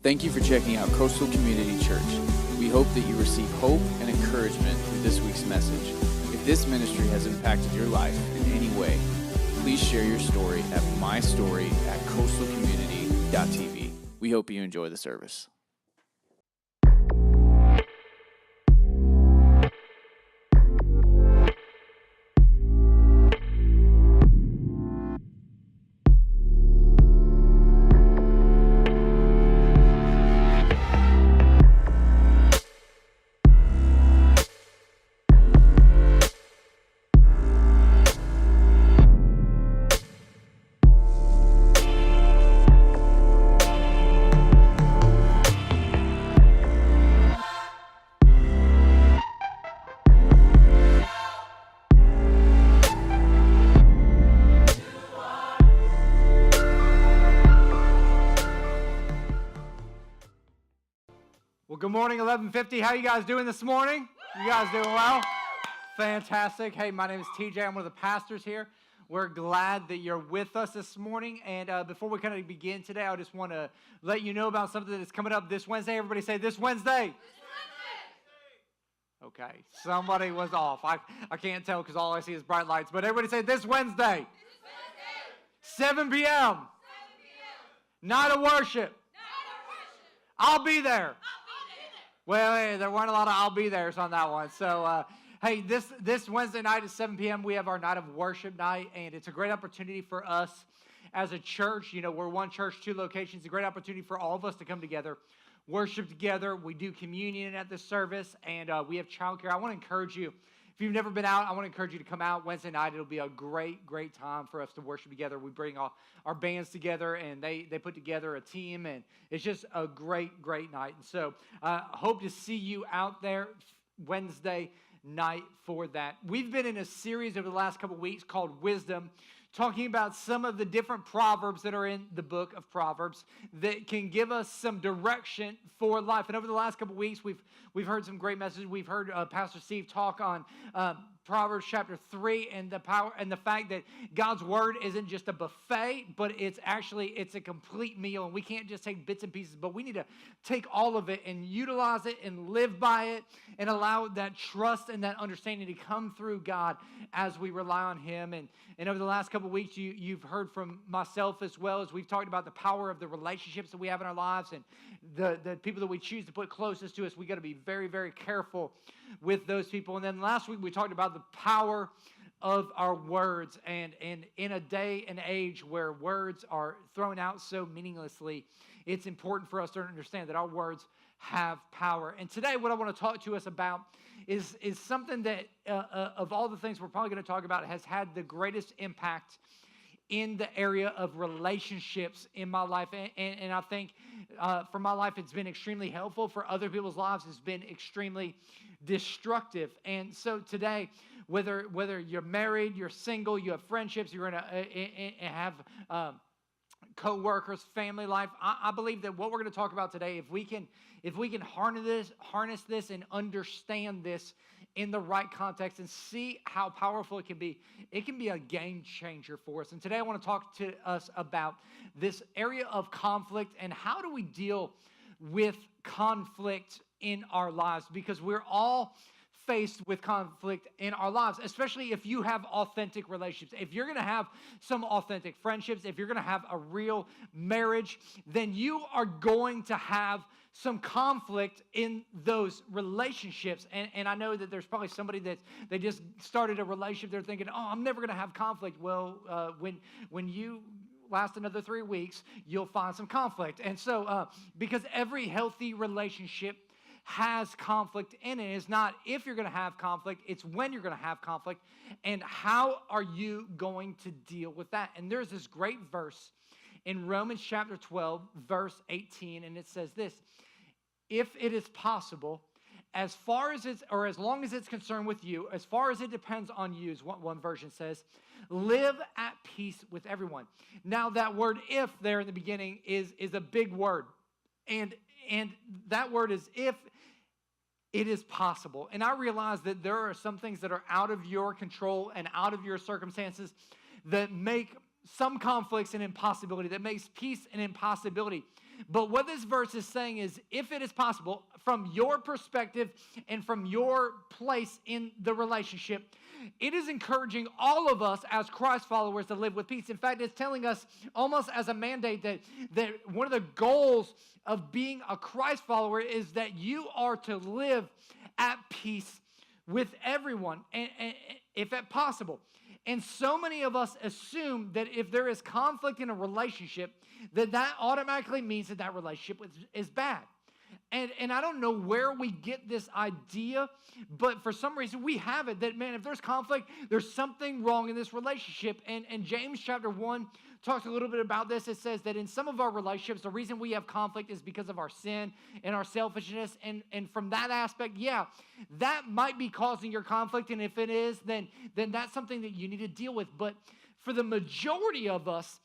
Thank you for checking out Coastal Community Church. We hope that you receive hope and encouragement through this week's message. If this ministry has impacted your life in any way, please share your story at mystory@coastalcommunity.tv. We hope you enjoy the service. Good morning, 1150. How you guys doing this morning? You guys doing well? Fantastic. Hey, my name is TJ. I'm one of the pastors here. We're glad that you're with us this morning. And before we kind of begin today, I just want to let you know about something that's coming up this Wednesday. Everybody say this Wednesday. Okay, somebody was off. I can't tell because all I see is bright lights. But everybody say this Wednesday. 7 p.m. Night of worship. I'll be there. Well, hey, there weren't a lot of I'll be there's on that one. So, hey, this Wednesday night at 7 p.m., we have our night of worship night, and it's a great opportunity for us as a church. You know, we're one church, two locations. It's a great opportunity for all of us to come together, worship together. We do communion at this service, and we have childcare. I want to encourage you, if you've never been out, I want to encourage you to come out Wednesday night. It'll be a great, great time for us to worship together. We bring all our bands together, and they put together a team, and it's just a great, great night. And so hope to see you out there Wednesday night for that. We've been in a series over the last couple of weeks called Wisdom, talking about some of the different proverbs that are in the book of Proverbs that can give us some direction for life. And over the last couple of weeks, we've heard some great messages. We've heard Pastor Steve talk on Proverbs chapter 3 and the power and the fact that God's word isn't just a buffet, but it's a complete meal. And we can't just take bits and pieces, but we need to take all of it and utilize it and live by it and allow that trust and that understanding to come through God as we rely on Him. And over the last couple of weeks, you've heard from myself as well as we've talked about the power of the relationships that we have in our lives and the people that we choose to put closest to us. We got to be very, very careful with those people. And then last week we talked about the power of our words, and in a day and age where words are thrown out so meaninglessly, it's important for us to understand that our words have power. And today what I want to talk to us about is something that of all the things we're probably going to talk about has had the greatest impact in the area of relationships in my life. And I think for my life, it's been extremely helpful. For other people's lives, it's been extremely destructive. And so today, whether you're married, you're single, you have friendships, you're going to have co-workers, family life, I believe that what we're going to talk about today, if we can harness this and understand this in the right context and see how powerful it can be a game changer for us. And today I want to talk to us about this area of conflict and how do we deal with conflict in our lives, because we're all faced with conflict in our lives, especially if you have authentic relationships. If you're going to have some authentic friendships, if you're going to have a real marriage, then you are going to have some conflict in those relationships. And I know that there's probably somebody that they just started a relationship, they're thinking, oh, I'm never going to have conflict. Well, when you last another 3 weeks, you'll find some conflict. And so, because every healthy relationship has conflict in it. It's not if you're going to have conflict, it's when you're going to have conflict, and how are you going to deal with that? And there's this great verse in Romans chapter 12, verse 18, and it says this: if it is possible, as long as it's concerned with you, as far as it depends on you, is what one version says, live at peace with everyone. Now that word "if" there in the beginning is a big word, and that word is if it is possible. And I realize that there are some things that are out of your control and out of your circumstances that make some conflicts an impossibility, that makes peace an impossibility. But what this verse is saying is, if it is possible, from your perspective and from your place in the relationship, it is encouraging all of us as Christ followers to live with peace. In fact, it's telling us almost as a mandate that one of the goals of being a Christ follower is that you are to live at peace with everyone, and if at possible. And so many of us assume that if there is conflict in a relationship, that automatically means that relationship is bad. And I don't know where we get this idea, but for some reason we have it that, man, if there's conflict, there's something wrong in this relationship. And James chapter 1 talks a little bit about this. It says that in some of our relationships, the reason we have conflict is because of our sin and our selfishness. And from that aspect, yeah, that might be causing your conflict. And if it is, then that's something that you need to deal with. But for the majority of us,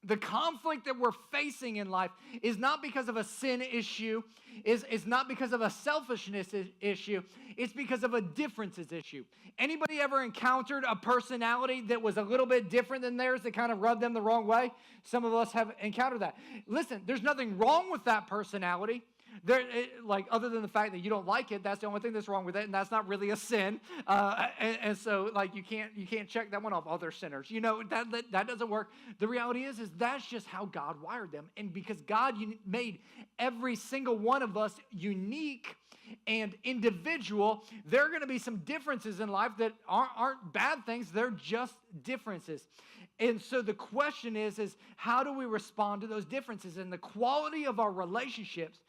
the conflict that we're facing in life is not because of a sin issue, is not because of a selfishness issue, it's because of a differences issue. Anybody ever encountered a personality that was a little bit different than theirs that kind of rubbed them the wrong way? Some of us have encountered that. Listen, there's nothing wrong with that personality. Other than the fact that you don't like it, that's the only thing that's wrong with it, and that's not really a sin. And so, you can't check that one off. Oh, they're sinners. That doesn't work. The reality is that's just how God wired them, and because God made every single one of us unique and individual, there are going to be some differences in life that aren't bad things. They're just differences. And so the question is how do we respond to those differences? And the quality of our relationships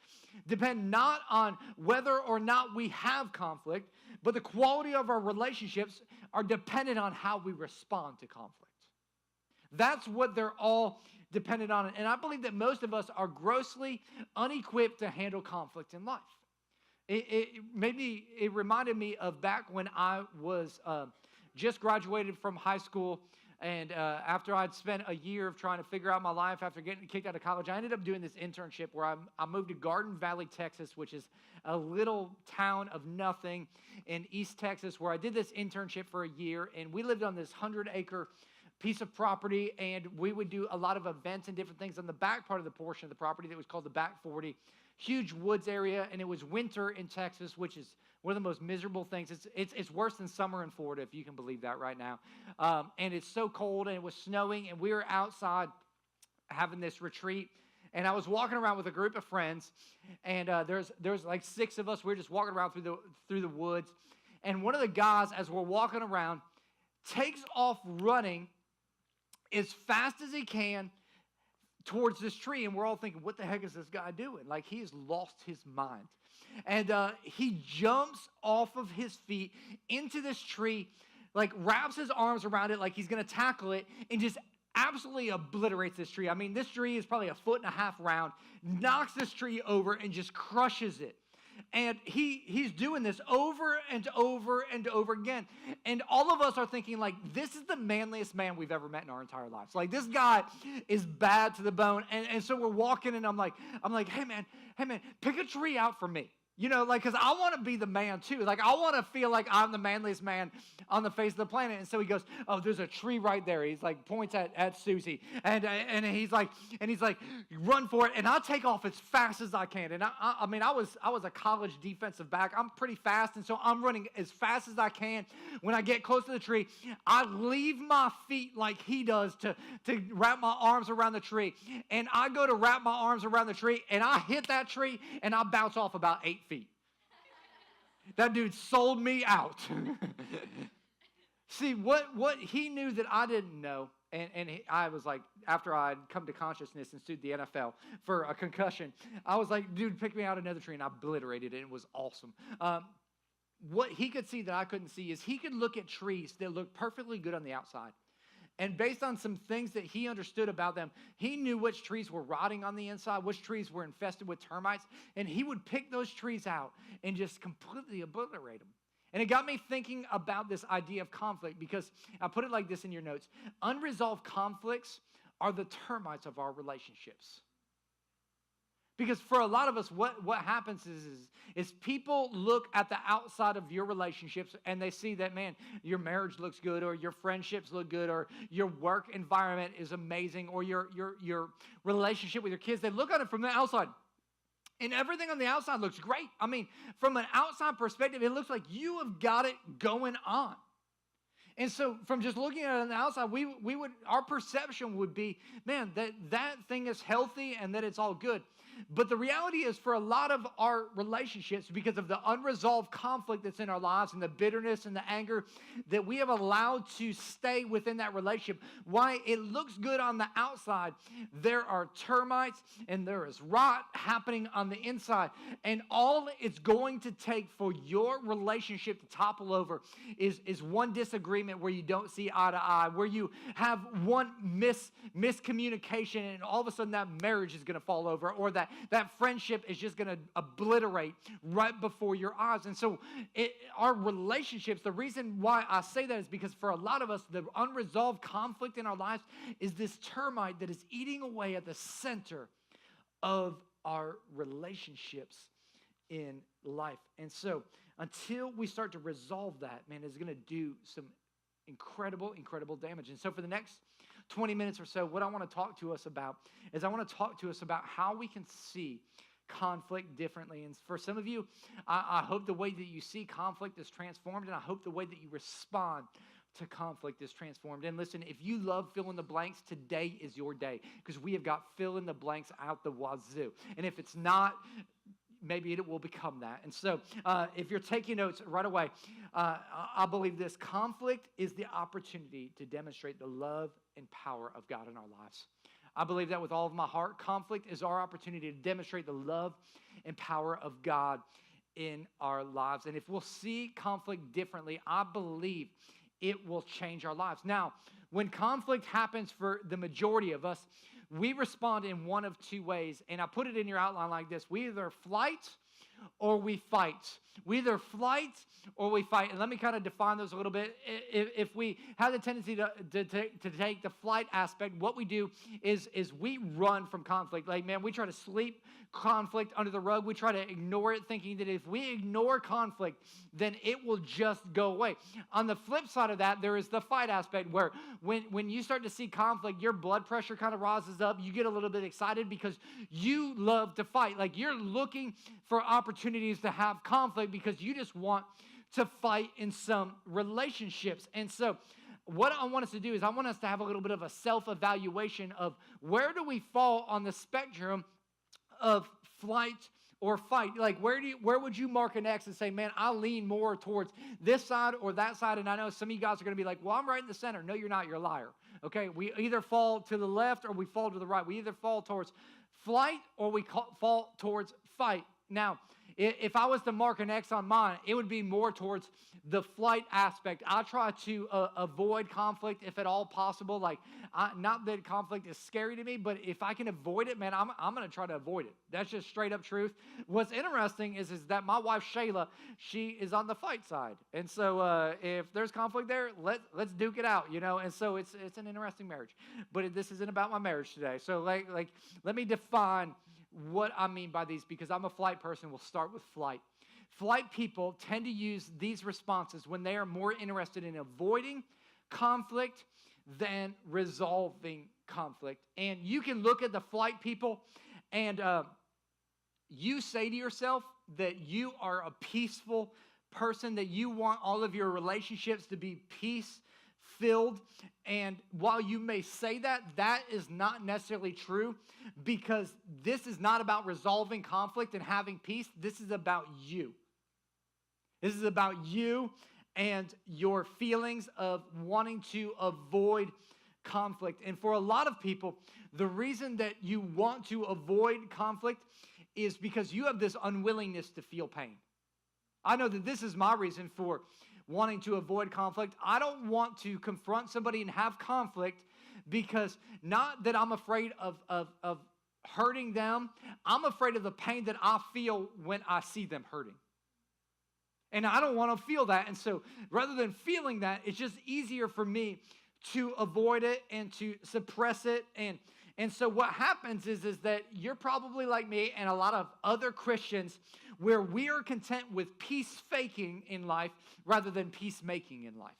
depend not on whether or not we have conflict, but the quality of our relationships are dependent on how we respond to conflict. That's what they're all dependent on. And I believe that most of us are grossly unequipped to handle conflict in life. It reminded me of back when I was just graduated from high school. And after I'd spent a year of trying to figure out my life after getting kicked out of college, I ended up doing this internship where I moved to Garden Valley, Texas, which is a little town of nothing in East Texas, where I did this internship for a year. And we lived on this 100-acre piece of property, and we would do a lot of events and different things on the back part of the portion of the property that was called the Back 40. Huge woods area, and it was winter in Texas, which is one of the most miserable things. It's worse than summer in Florida, if you can believe that right now. And it's so cold, and it was snowing, and we were outside having this retreat. And I was walking around with a group of friends, and there's like 6 of us. We were just walking around through the woods, and one of the guys, as we're walking around, takes off running as fast as he can towards this tree, and we're all thinking, what the heck is this guy doing? Like, he has lost his mind. And he jumps off of his feet into this tree, like wraps his arms around it like he's going to tackle it, and just absolutely obliterates this tree. I mean, this tree is probably 1.5 feet round, knocks this tree over and just crushes it. And he's doing this over and over and over again. And all of us are thinking, like, this is the manliest man we've ever met in our entire lives. Like, this guy is bad to the bone. And so we're walking, and I'm like, hey man, pick a tree out for me. Because I want to be the man too. Like, I want to feel like I'm the manliest man on the face of the planet. And so he goes, oh, there's a tree right there. He's like, points at Susie. And he's like, run for it. And I take off as fast as I can. And I was a college defensive back. I'm pretty fast. And so I'm running as fast as I can. When I get close to the tree, I leave my feet like he does to wrap my arms around the tree. And I go to wrap my arms around the tree, and I hit that tree, and I bounce off about 8 feet. That dude sold me out. See, what he knew that I didn't know, and I was like, after I'd come to consciousness and sued the NFL for a concussion, I was like, dude, pick me out another tree, and I obliterated it, and it was awesome. What he could see that I couldn't see is he could look at trees that looked perfectly good on the outside. And based on some things that he understood about them, he knew which trees were rotting on the inside, which trees were infested with termites, and he would pick those trees out and just completely obliterate them. And it got me thinking about this idea of conflict, because I put it like this in your notes. Unresolved conflicts are the termites of our relationships. Because for a lot of us, what happens is people look at the outside of your relationships and they see that, man, your marriage looks good, or your friendships look good, or your work environment is amazing, or your relationship with your kids. They look at it from the outside. And everything on the outside looks great. I mean, from an outside perspective, it looks like you have got it going on. And so from just looking at it on the outside, our perception would be, man, that thing is healthy and that it's all good. But the reality is, for a lot of our relationships, because of the unresolved conflict that's in our lives and the bitterness and the anger that we have allowed to stay within that relationship, why it looks good on the outside, there are termites and there is rot happening on the inside. And all it's going to take for your relationship to topple over is one disagreement where you don't see eye to eye, where you have one miscommunication, and all of a sudden that marriage is going to fall over, or that friendship is just going to obliterate right before your eyes. And so our relationships, the reason why I say that is because for a lot of us, the unresolved conflict in our lives is this termite that is eating away at the center of our relationships in life. And so until we start to resolve that, man, it's going to do some incredible damage. And so for the next 20 minutes or so, what I want to talk to us about is I want to talk to us about how we can see conflict differently. And for some of you, I hope the way that you see conflict is transformed, and I hope the way that you respond to conflict is transformed. And listen, if you love fill in the blanks, today is your day, because we have got fill in the blanks out the wazoo. And if it's not, maybe it will become that. And so if you're taking notes right away, I believe this: conflict is the opportunity to demonstrate the love and power of God in our lives. I believe that with all of my heart. Conflict is our opportunity to demonstrate the love and power of God in our lives. And if we'll see conflict differently, I believe it will change our lives. Now, when conflict happens for the majority of us, we respond in one of two ways. And I put it in your outline like this: we either flight or we fight. We either flight or we fight. And let me kind of define those a little bit. If we have the tendency to take the flight aspect, what we do is we run from conflict. Like, man, we try to sweep conflict under the rug. We try to ignore it, thinking that if we ignore conflict, then it will just go away. On the flip side of that, there is the fight aspect, where when you start to see conflict, your blood pressure kind of rises up. You get a little bit excited because you love to fight. Like, you're looking for opportunities to have conflict because you just want to fight in some relationships. And so what I want us to do is I want us to have a little bit of a self-evaluation of where do we fall on the spectrum of flight or fight. Like, where would you mark an X and say, man, I lean more towards this side or that side? And I know some of you guys are going to be like, well, I'm right in the center. No, you're not. You're a liar. Okay, we either fall to the left or we fall to the right. We either fall towards flight or we fall towards fight. Now, if I was to mark an X on mine, it would be more towards the flight aspect. I try to avoid conflict if at all possible. Like, not that conflict is scary to me, but if I can avoid it, man, I'm going to try to avoid it. That's just straight up truth. What's interesting is that my wife, Shayla, she is on the fight side. And so if there's conflict there, let's duke it out, you know? And so it's an interesting marriage. But this isn't about my marriage today. So like let me define what I mean by these, because I'm a flight person. We'll start with flight. Flight people tend to use these responses when they are more interested in avoiding conflict than resolving conflict. And you can look at the flight people and you say to yourself that you are a peaceful person, that you want all of your relationships to be peace-filled. And while you may say that, that is not necessarily true, because this is not about resolving conflict and having peace. This is about you. This is about you and your feelings of wanting to avoid conflict. And for a lot of people, the reason that you want to avoid conflict is because you have this unwillingness to feel pain. I know that this is my reason for wanting to avoid conflict. I don't want to confront somebody and have conflict, because not that I'm afraid of hurting them. I'm afraid of the pain that I feel when I see them hurting. And I don't want to feel that. And so rather than feeling that, it's just easier for me to avoid it and to suppress it. And so what happens is that you're probably like me and a lot of other Christians where we are content with peace faking in life rather than peacemaking in life.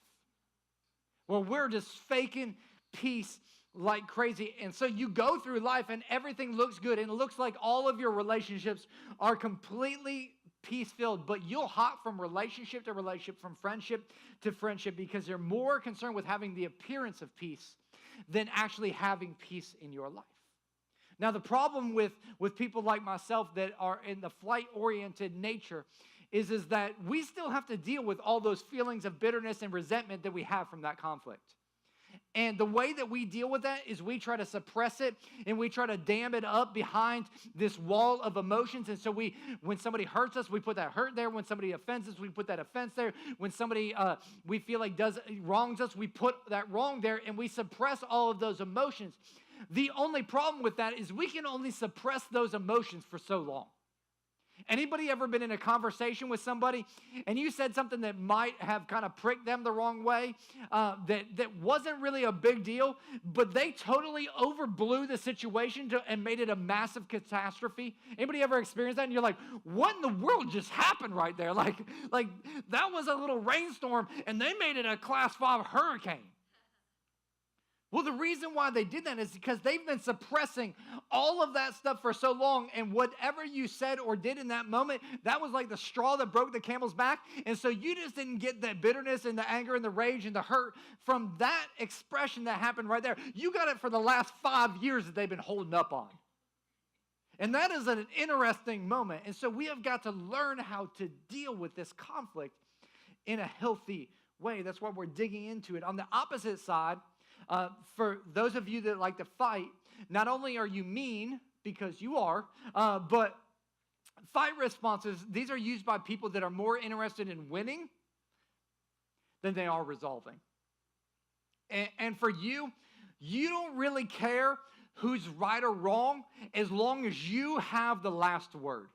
Well, we're just faking peace like crazy. And so you go through life and everything looks good and it looks like all of your relationships are completely peace-filled, but you'll hop from relationship to relationship, from friendship to friendship, because you're more concerned with having the appearance of peace than actually having peace in your life. Now, the problem with people like myself that are in the flight-oriented nature is that we still have to deal with all those feelings of bitterness and resentment that we have from that conflict. And the way that we deal with that is we try to suppress it and we try to dam it up behind this wall of emotions. And so when somebody hurts us, we put that hurt there. When somebody offends us, we put that offense there. When somebody we feel like wrongs us, we put that wrong there, and we suppress all of those emotions. The only problem with that is we can only suppress those emotions for so long. Anybody ever been in a conversation with somebody and you said something that might have kind of pricked them the wrong way, that wasn't really a big deal, but they totally overblew the situation and made it a massive catastrophe? Anybody ever experienced that? And you're like, what in the world just happened right there? Like that was a little rainstorm and they made it a class 5 hurricane. Well, the reason why they did that is because they've been suppressing all of that stuff for so long, and whatever you said or did in that moment, that was like the straw that broke the camel's back, and so you just didn't get that bitterness and the anger and the rage and the hurt from that expression that happened right there. You got it for the last 5 years that they've been holding up on. And that is an interesting moment, and so we have got to learn how to deal with this conflict in a healthy way. That's why we're digging into it. On the opposite side, for those of you that like to fight, not only are you mean, because you are, but fight responses, these are used by people that are more interested in winning than they are resolving. And for you, you don't really care who's right or wrong as long as you have the last word.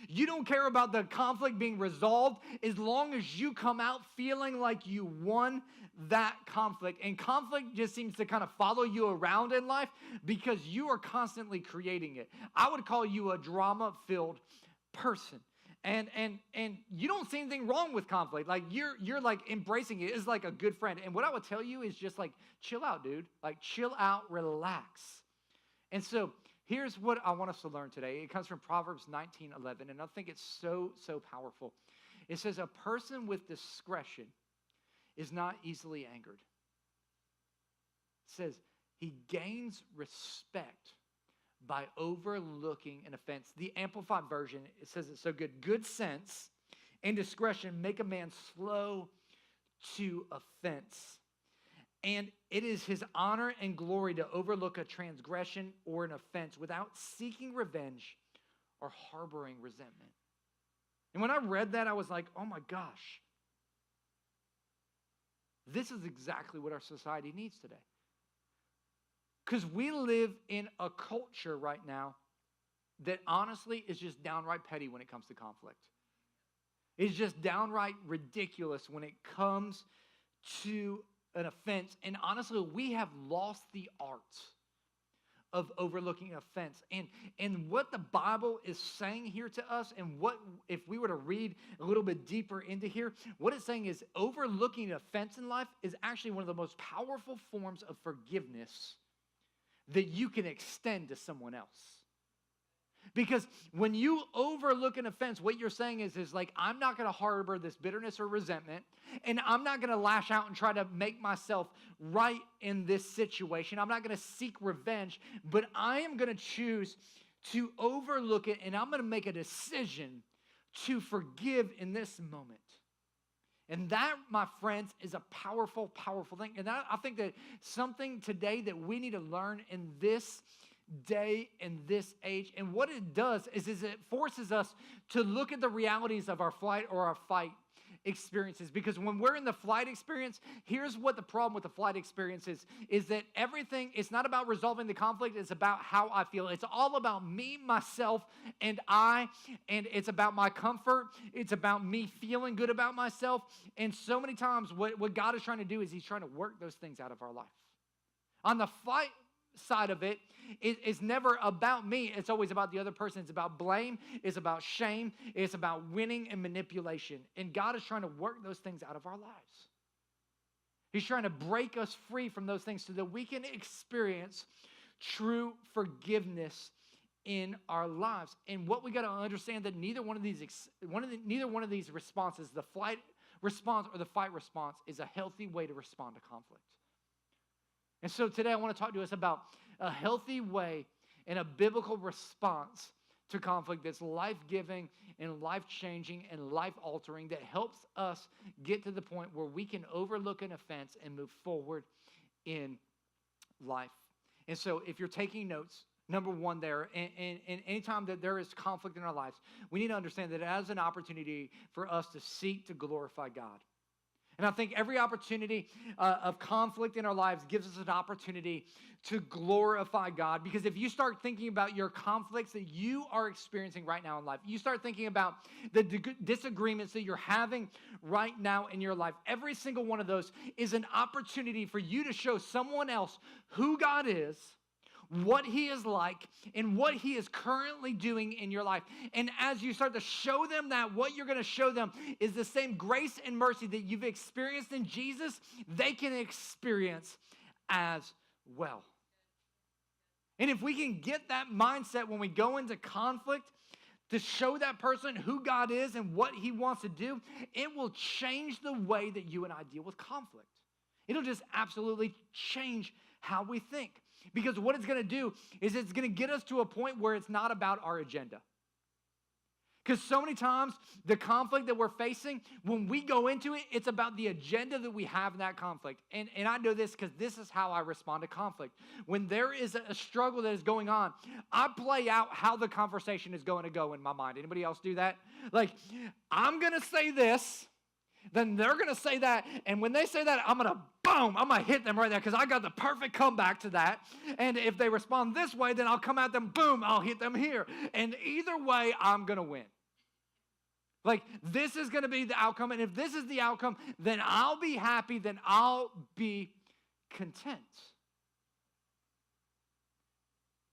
You don't care about the conflict being resolved as long as you come out feeling like you won that conflict. And conflict just seems to kind of follow you around in life because you are constantly creating it. I would call you a drama-filled person. And you don't see anything wrong with conflict. Like you're like embracing it. It's like a good friend. And what I would tell you is just like, chill out, dude. Like chill out, relax. And so here's what I want us to learn today. It comes from Proverbs 19:11, and I think it's so powerful. It says, a person with discretion is not easily angered. It says, he gains respect by overlooking an offense. The Amplified Version, it says it so good. Good sense and discretion make a man slow to offense. And it is his honor and glory to overlook a transgression or an offense without seeking revenge or harboring resentment. And when I read that, I was like, oh my gosh. This is exactly what our society needs today. Because we live in a culture right now that honestly is just downright petty when it comes to conflict. It's just downright ridiculous when it comes to an offense. And honestly, we have lost the art of overlooking offense. And what the Bible is saying here to us, and what if we were to read a little bit deeper into here, what it's saying is overlooking an offense in life is actually one of the most powerful forms of forgiveness that you can extend to someone else. Because when you overlook an offense, what you're saying is like, I'm not going to harbor this bitterness or resentment, and I'm not going to lash out and try to make myself right in this situation. I'm not going to seek revenge, but I am going to choose to overlook it, and I'm going to make a decision to forgive in this moment. And that, my friends, is a powerful, powerful thing. And I think that something today that we need to learn in this day and this age. And what it does is it forces us to look at the realities of our flight or our fight experiences. Because when we're in the flight experience, here's what the problem with the flight experience is that everything, it's not about resolving the conflict, it's about how I feel. It's all about me, myself, and I, and it's about my comfort. It's about me feeling good about myself. And so many times what God is trying to do is he's trying to work those things out of our life. On the side of it is never about me. It's always about the other person. It's about blame. It's about shame. It's about winning and manipulation. And God is trying to work those things out of our lives. He's trying to break us free from those things so that we can experience true forgiveness in our lives. And what we got to understand that neither one of these responses, the flight response or the fight response, is a healthy way to respond to conflict. And so today I want to talk to us about a healthy way and a biblical response to conflict that's life-giving and life-changing and life-altering, that helps us get to the point where we can overlook an offense and move forward in life. And so if you're taking notes, number one there, and anytime that there is conflict in our lives, we need to understand that as an opportunity for us to seek to glorify God. And I think every opportunity of conflict in our lives gives us an opportunity to glorify God. Because if you start thinking about your conflicts that you are experiencing right now in life, you start thinking about the disagreements that you're having right now in your life, every single one of those is an opportunity for you to show someone else who God is, what he is like, and what he is currently doing in your life. And as you start to show them that, what you're going to show them is the same grace and mercy that you've experienced in Jesus, they can experience as well. And if we can get that mindset when we go into conflict, to show that person who God is and what he wants to do, it will change the way that you and I deal with conflict. It'll just absolutely change how we think. Because what it's going to do is it's going to get us to a point where it's not about our agenda. Because so many times the conflict that we're facing, when we go into it, it's about the agenda that we have in that conflict. And I know this because this is how I respond to conflict. When there is a struggle that is going on, I play out how the conversation is going to go in my mind. Anybody else do that? Like, I'm going to say this, then they're going to say that, and when they say that, I'm going to hit them right there because I got the perfect comeback to that. And if they respond this way, then I'll come at them, boom, I'll hit them here. And either way, I'm going to win. Like, this is going to be the outcome, and if this is the outcome, then I'll be happy, then I'll be content.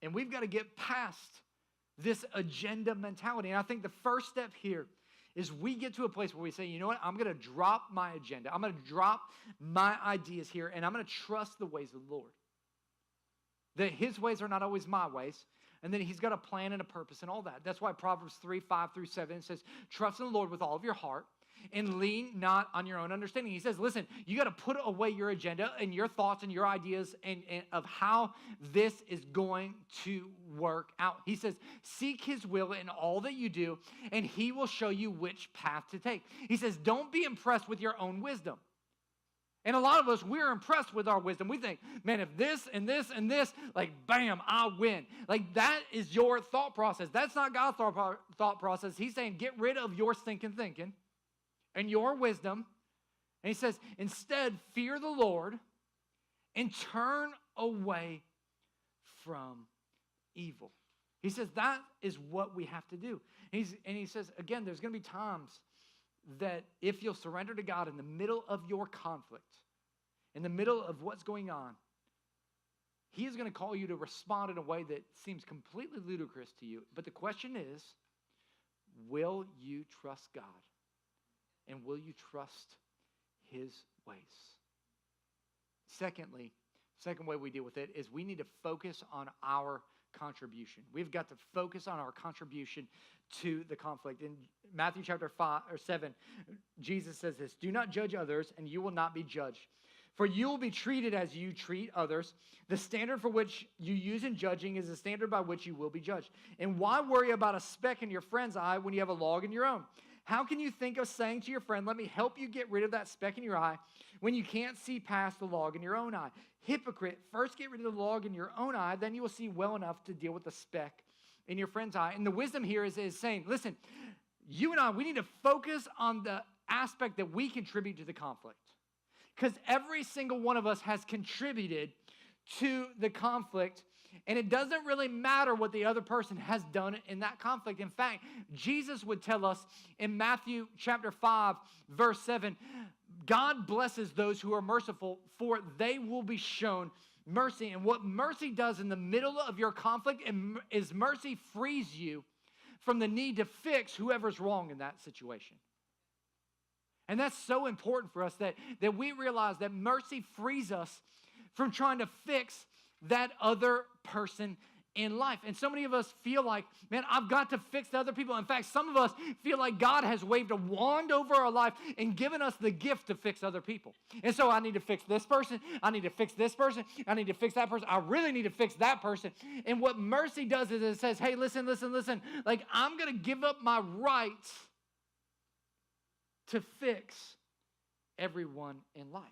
And we've got to get past this agenda mentality. And I think the first step here is we get to a place where we say, you know what, I'm going to drop my agenda. I'm going to drop my ideas here, and I'm going to trust the ways of the Lord. That his ways are not always my ways, and then he's got a plan and a purpose and all that. That's why Proverbs 3:5-7 says, trust in the Lord with all of your heart and lean not on your own understanding. He says, listen, you got to put away your agenda and your thoughts and your ideas and of how this is going to work out. He says, seek his will in all that you do, and he will show you which path to take. He says, don't be impressed with your own wisdom. And a lot of us, we're impressed with our wisdom. We think, man, if this and this and this, like, bam, I'll win. Like, that is your thought process. That's not God's thought process. He's saying, get rid of your stinking thinking and your wisdom. And he says, instead, fear the Lord and turn away from evil. He says that is what we have to do. And he says, again, there's going to be times that if you'll surrender to God in the middle of your conflict, in the middle of what's going on, he is going to call you to respond in a way that seems completely ludicrous to you. But the question is, will you trust God? And will you trust his ways? Secondly, second way we deal with it is we need to focus on our contribution. We've got to focus on our contribution to the conflict. In Matthew chapter 7, Jesus says this, do not judge others, and you will not be judged. For you will be treated as you treat others. The standard for which you use in judging is the standard by which you will be judged. And why worry about a speck in your friend's eye when you have a log in your own? How can you think of saying to your friend, let me help you get rid of that speck in your eye, when you can't see past the log in your own eye? Hypocrite, first get rid of the log in your own eye, then you will see well enough to deal with the speck in your friend's eye. And the wisdom here is saying, listen, you and I, we need to focus on the aspect that we contribute to the conflict. Because every single one of us has contributed to the conflict, and it doesn't really matter what the other person has done in that conflict. In fact, Jesus would tell us in Matthew chapter 5, verse 7, God blesses those who are merciful, for they will be shown mercy. And what mercy does in the middle of your conflict is mercy frees you from the need to fix whoever's wrong in that situation. And that's so important for us that we realize that mercy frees us from trying to fix that other person in life. And so many of us feel like, man, I've got to fix the other people. In fact, some of us feel like God has waved a wand over our life and given us the gift to fix other people. And so I need to fix this person. I need to fix this person. I need to fix that person. I really need to fix that person. And what mercy does is it says, hey, listen. Like, I'm going to give up my rights to fix everyone in life.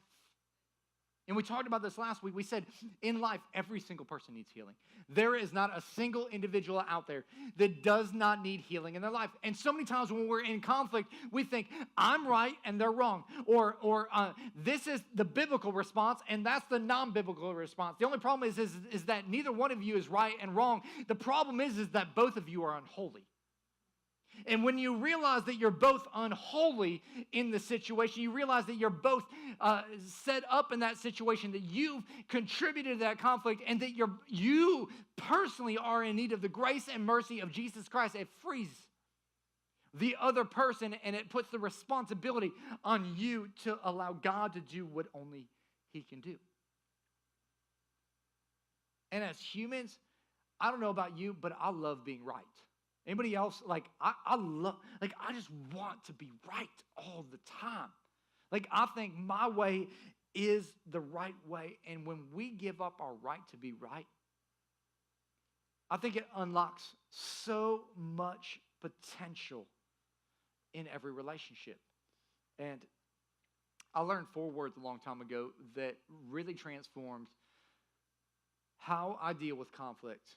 And we talked about this last week. We said in life, every single person needs healing. There is not a single individual out there that does not need healing in their life. And so many times when we're in conflict, we think, I'm right and they're wrong. Or this is the biblical response and that's the non-biblical response. The only problem is that neither one of you is right and wrong. The problem is that both of you are unholy. And when you realize that you're both unholy in the situation, you realize that you're both set up in that situation, that you've contributed to that conflict, and that you personally are in need of the grace and mercy of Jesus Christ. It frees the other person, and it puts the responsibility on you to allow God to do what only He can do. And as humans, I don't know about you, but I love being right. Anybody else? Like, I love, like, I just want to be right all the time. Like, I think my way is the right way. And when we give up our right to be right, I think it unlocks so much potential in every relationship. And I learned 4 words a long time ago that really transformed how I deal with conflict.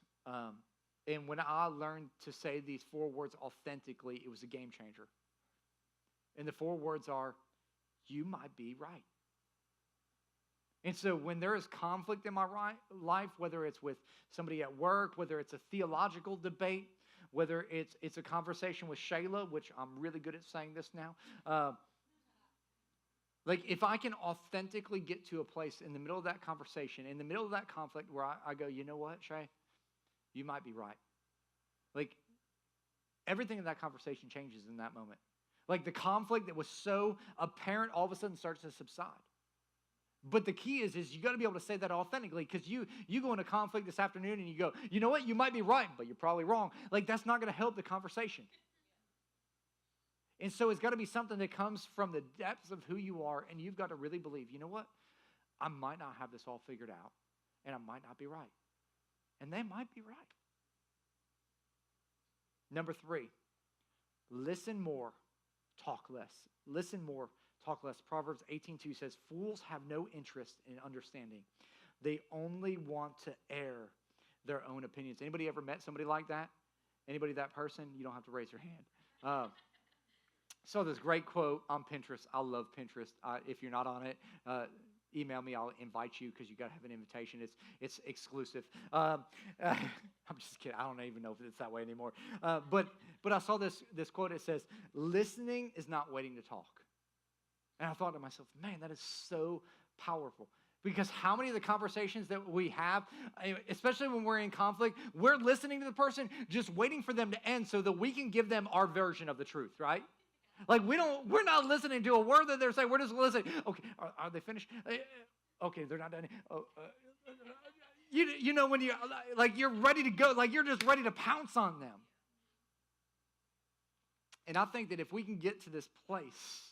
And when I learned to say these 4 words authentically, it was a game changer. And the 4 words are, you might be right. And so when there is conflict in my life, whether it's with somebody at work, whether it's a theological debate, whether it's a conversation with Shayla, which I'm really good at saying this now, like if I can authentically get to a place in the middle of that conversation, in the middle of that conflict where I go, you know what, Shay? You might be right. Like, everything in that conversation changes in that moment. Like, the conflict that was so apparent all of a sudden starts to subside. But the key is you got to be able to say that authentically, because you go into conflict this afternoon and you go, you know what, you might be right, but you're probably wrong. Like, that's not going to help the conversation. And so it's got to be something that comes from the depths of who you are, and you've got to really believe, you know what, I might not have this all figured out, and I might not be right. And they might be right. Number 3, listen more, talk less. Listen more, talk less. Proverbs 18:2 says, fools have no interest in understanding. They only want to air their own opinions. Anybody ever met somebody like that? Anybody that person? You don't have to raise your hand. Saw this great quote on Pinterest. I love Pinterest. If you're not on it, email me. I'll invite you because you got to have an invitation. It's exclusive. I'm just kidding. I don't even know if it's that way anymore. But I saw this quote. It says, listening is not waiting to talk. And I thought to myself, man, that is so powerful. Because how many of the conversations that we have, especially when we're in conflict, we're listening to the person, just waiting for them to end so that we can give them our version of the truth, right? Like, we're not listening to a word that they're saying. We're just listening. Okay, are they finished? Okay, they're not done. You know when you're ready to go, like you're just ready to pounce on them. And I think that if we can get to this place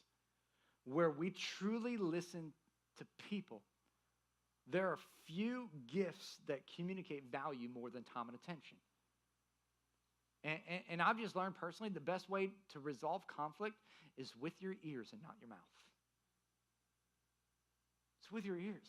where we truly listen to people, there are few gifts that communicate value more than time and attention. And I've just learned personally the best way to resolve conflict is with your ears and not your mouth. It's with your ears.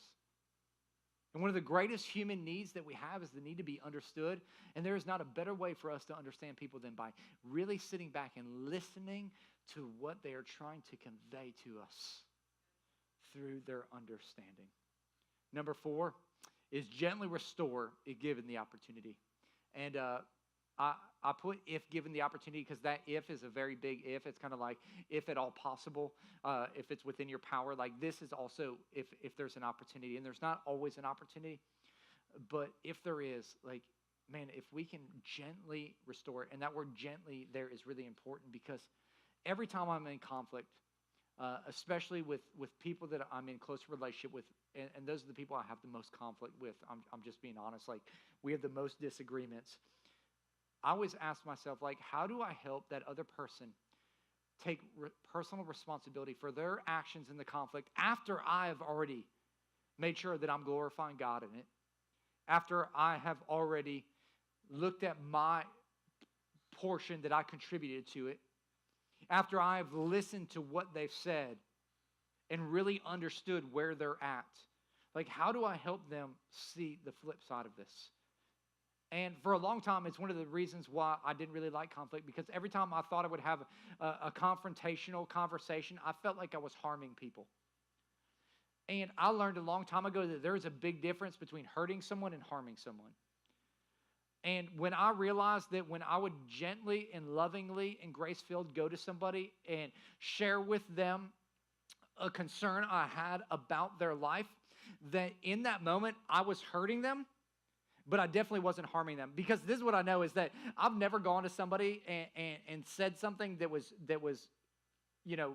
And one of the greatest human needs that we have is the need to be understood. And there is not a better way for us to understand people than by really sitting back and listening to what they are trying to convey to us through their understanding. Number 4 is gently restore if given the opportunity. And I put if given the opportunity because that if is a very big if. It's kind of like if at all possible, if it's within your power. Like this is also if there's an opportunity. And there's not always an opportunity. But if there is, like, man, if we can gently restore it, and that word gently there is really important, because every time I'm in conflict, especially with people that I'm in close relationship with, and those are the people I have the most conflict with, I'm just being honest, like, we have the most disagreements. I always ask myself, like, how do I help that other person take personal responsibility for their actions in the conflict after I have already made sure that I'm glorifying God in it, after I have already looked at my portion that I contributed to it, after I've listened to what they've said and really understood where they're at. Like, how do I help them see the flip side of this? And for a long time, it's one of the reasons why I didn't really like conflict, because every time I thought I would have a confrontational conversation, I felt like I was harming people. And I learned a long time ago that there is a big difference between hurting someone and harming someone. And when I realized that when I would gently and lovingly and grace-filled go to somebody and share with them a concern I had about their life, that in that moment I was hurting them, but I definitely wasn't harming them. Because this is what I know, is that I've never gone to somebody and said something that was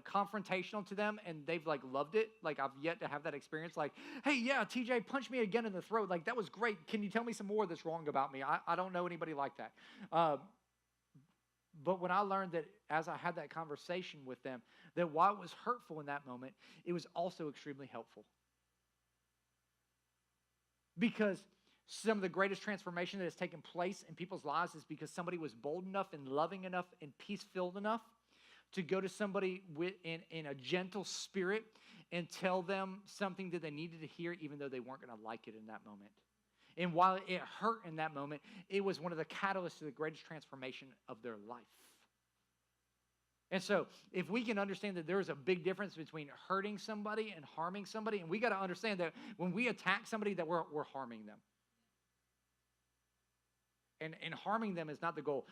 confrontational to them, and they've like loved it. Like, I've yet to have that experience. Like, hey, yeah, TJ punched me again in the throat. Like, that was great. Can you tell me some more that's wrong about me? I don't know anybody like that. But when I learned that as I had that conversation with them, that while it was hurtful in that moment, it was also extremely helpful. Because some of the greatest transformation that has taken place in people's lives is because somebody was bold enough and loving enough and peace-filled enough to go to somebody in a gentle spirit and tell them something that they needed to hear, even though they weren't going to like it in that moment. And while it hurt in that moment, it was one of the catalysts to the greatest transformation of their life. And so if we can understand that there is a big difference between hurting somebody and harming somebody, and we got to understand that when we attack somebody, that we're harming them. And harming them is not the goal.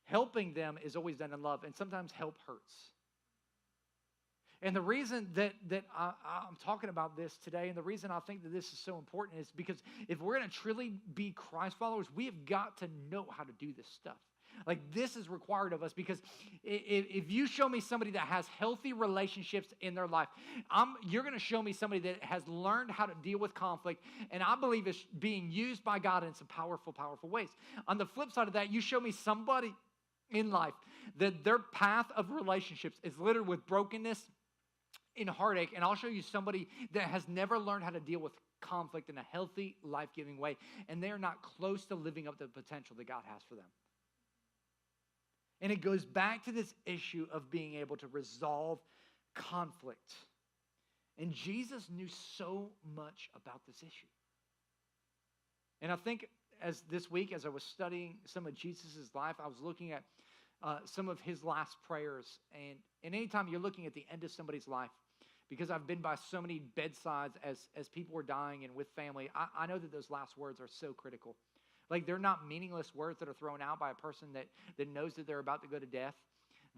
Helping them is always done in love, and sometimes help hurts. And the reason that I'm talking about this today, and the reason I think that this is so important, is because if we're going to truly be Christ followers, we have got to know how to do this stuff. Like, this is required of us, because if you show me somebody that has healthy relationships in their life, you're going to show me somebody that has learned how to deal with conflict, and I believe is being used by God in some powerful, powerful ways. On the flip side of that, you show me somebody in life that their path of relationships is littered with brokenness and heartache, and I'll show you somebody that has never learned how to deal with conflict in a healthy, life-giving way, and they're not close to living up to the potential that God has for them. And it goes back to this issue of being able to resolve conflict. And Jesus knew so much about this issue. And I think as this week, as I was studying some of Jesus' life, I was looking at some of his last prayers. And anytime you're looking at the end of somebody's life, because I've been by so many bedsides as people were dying and with family, I know that those last words are so critical. Like, they're not meaningless words that are thrown out by a person that knows that they're about to go to death.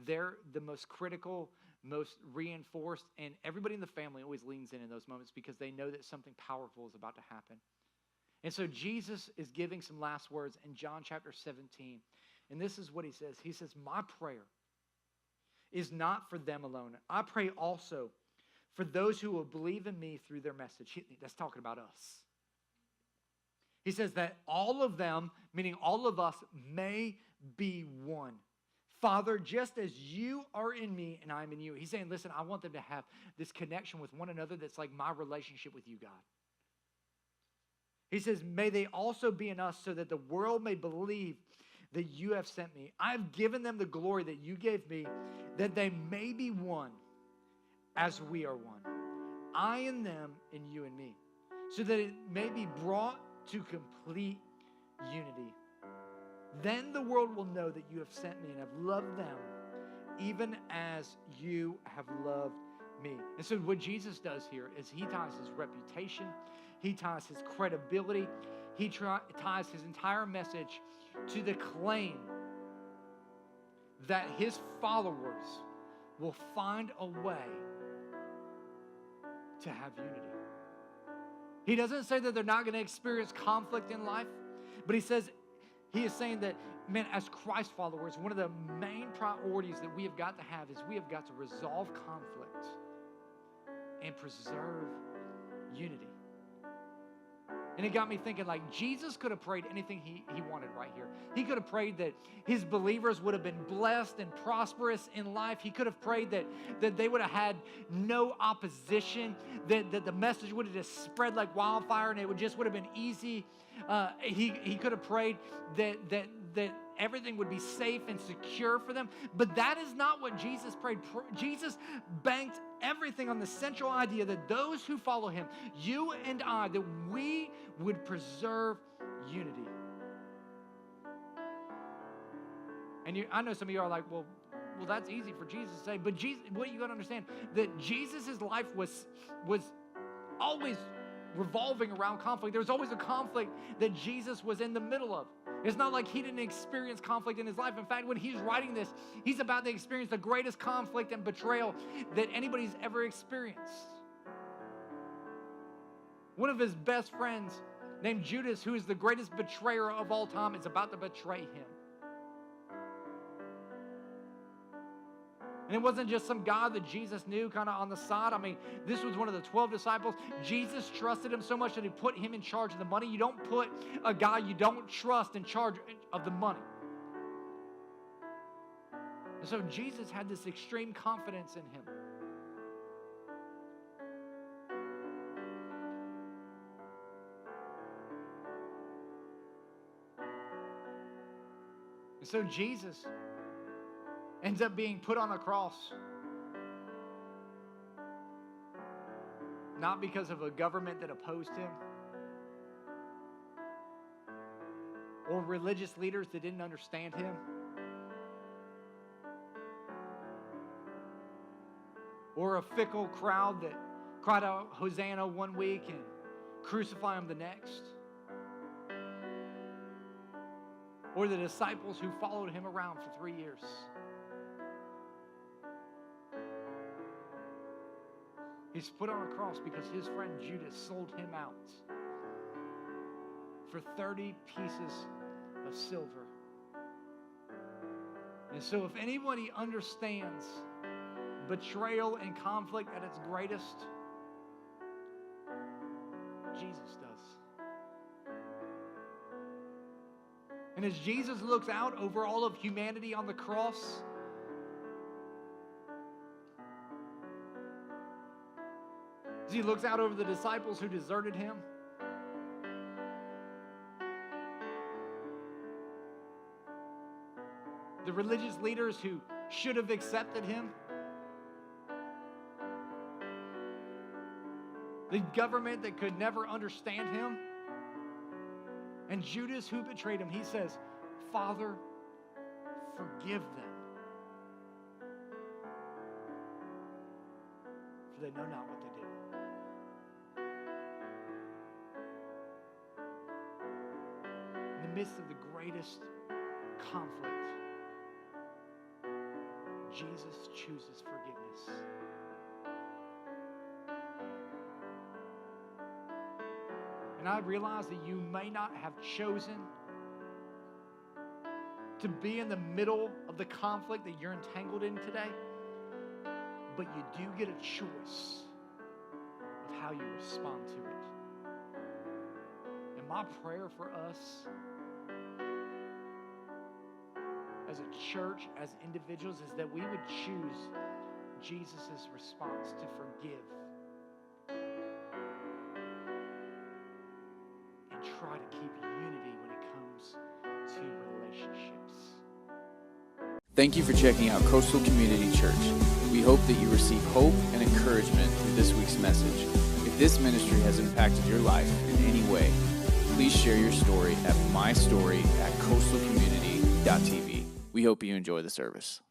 They're the most critical, most reinforced, and everybody in the family always leans in those moments because they know that something powerful is about to happen. And so Jesus is giving some last words in John chapter 17. And this is what he says. He says, my prayer is not for them alone. I pray also for those who will believe in me through their message. That's talking about us. He says that all of them, meaning all of us, may be one. Father, just as you are in me and I'm in you. He's saying, listen, I want them to have this connection with one another that's like my relationship with you, God. He says, may they also be in us so that the world may believe that you have sent me. I've given them the glory that you gave me, that they may be one as we are one. I and them and you and me, so that it may be brought to complete unity. Then the world will know that you have sent me and have loved them, even as you have loved me. And so what Jesus does here is he ties his reputation, he ties his credibility, he ties his entire message to the claim that his followers will find a way to have unity. He doesn't say that they're not going to experience conflict in life, but he is saying that, man, as Christ followers, one of the main priorities that we have got to have is we have got to resolve conflict and preserve unity. And it got me thinking, like, Jesus could have prayed anything he wanted right here. He could have prayed that his believers would have been blessed and prosperous in life. He could have prayed that they would have had no opposition, that the message would have just spread like wildfire and it would have been easy. He could have prayed that everything would be safe and secure for them. But that is not what Jesus prayed. Jesus banked everything on the central idea that those who follow him, you and I, that we would preserve unity. And I know some of you are like, well, that's easy for Jesus to say. But Jesus, what you got to understand, that Jesus' life was always revolving around conflict. There was always a conflict that Jesus was in the middle of. It's not like he didn't experience conflict in his life. In fact, when he's writing this, he's about to experience the greatest conflict and betrayal that anybody's ever experienced. One of his best friends, named Judas, who is the greatest betrayer of all time, is about to betray him. And it wasn't just some guy that Jesus knew kind of on the side. I mean, this was one of the 12 disciples. Jesus trusted him so much that he put him in charge of the money. You don't put a guy you don't trust in charge of the money. And so Jesus had this extreme confidence in him. And so Jesus ends up being put on a cross. Not because of a government that opposed him, or religious leaders that didn't understand him, or a fickle crowd that cried out Hosanna one week and crucify him the next, or the disciples who followed him around for 3 years. He's put on a cross because his friend Judas sold him out for 30 pieces of silver. And so if anybody understands betrayal and conflict at its greatest, Jesus does. And as Jesus looks out over all of humanity on the cross, as he looks out over the disciples who deserted him, the religious leaders who should have accepted him, the government that could never understand him, and Judas who betrayed him, he says, Father, forgive them, for they know not what they do. In the midst of the greatest conflict, Jesus chooses forgiveness. And I realize that you may not have chosen to be in the middle of the conflict that you're entangled in today, but you do get a choice of how you respond to it. And my prayer for us as a church, as individuals, is that we would choose Jesus' response to forgive and try to keep unity when it comes to relationships. Thank you for checking out Coastal Community Church. We hope that you receive hope and encouragement through this week's message. If this ministry has impacted your life in any way, please share your story at mystory@coastalcommunity.tv. We hope you enjoy the service.